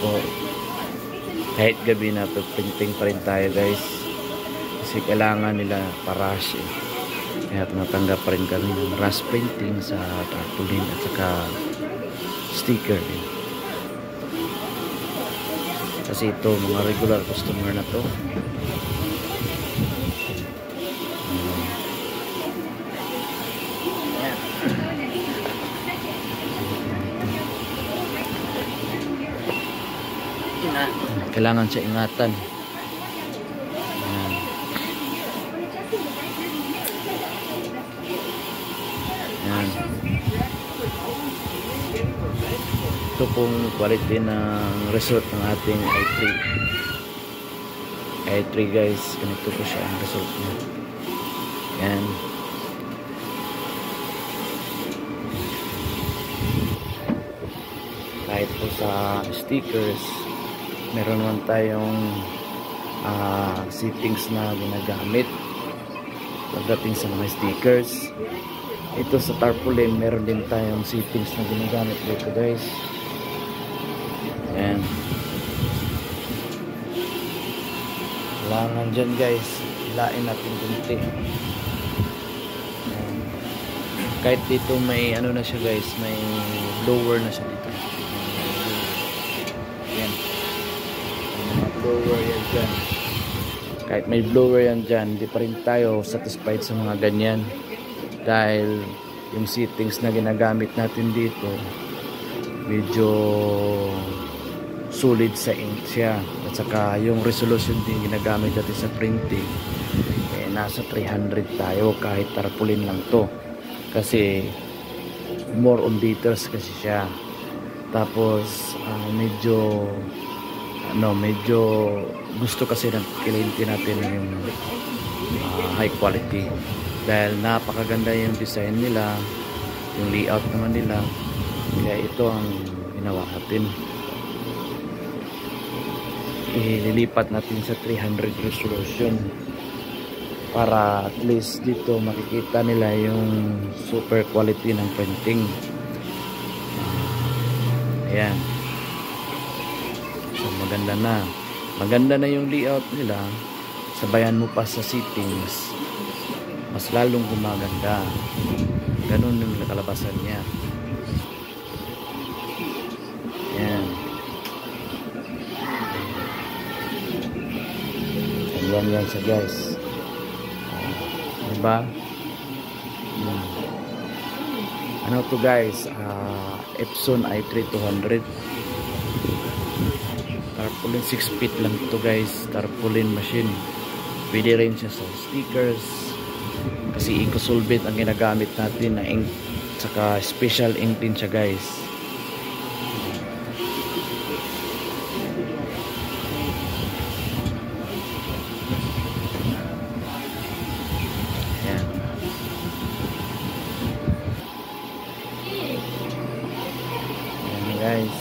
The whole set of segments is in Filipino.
po, kahit gabi na printing pa rin tayo guys, kasi kailangan nila parash eh. Kaya tumatanggap pa rin kami ng rush printing sa tarpaulin at saka sticker eh. Kasi ito mga regular customer na to. Kailangan siya ingatan. Ayan. Ayan. Ito pong quality ng result ng ating i3. i3 guys, ganito po siya ang result niya. Ayan. Kahit po sa stickers, meron naman tayong settings na ginagamit pagdating sa mga stickers. Ito sa tarpaulin, meron din tayong settings na ginagamit dito guys. Ayan. Kailangan dyan guys, hilain natin kunti. Kahit dito may ano na siya guys, may blower na siya dito. Ayan. Blower yan dyan. Kahit may blower yan dyan, hindi pa rin tayo satisfied sa mga ganyan, dahil yung settings na ginagamit natin dito medyo solid sa ink siya, at saka yung resolution din ginagamit natin sa printing nasa 300 tayo kahit tarpaulin lang to, kasi more on details kasi siya. Tapos medyo gusto kasi ng kliyente natin yung high quality, dahil napakaganda yung design nila, yung layout naman nila. Kaya ito ang ginawa natin, ililipat natin sa 300 resolution para at least dito makikita nila yung super quality ng printing. Ayan. So maganda na yung layout nila, sabayan mo pa sa settings, mas lalong gumaganda. Ganun yung kalabasan niya. Ayan. Yan siya guys. Diba? Ano to guys, Epson i3 200 tarpaulin, 6 feet lang to guys, tarpaulin machine. Pwede rin siya sa stickers kasi eco-solvent ang ginagamit natin na ink, saka special ink din siya guys. Guys,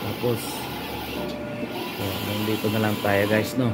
tapos so, nandito na lang tayo guys, no.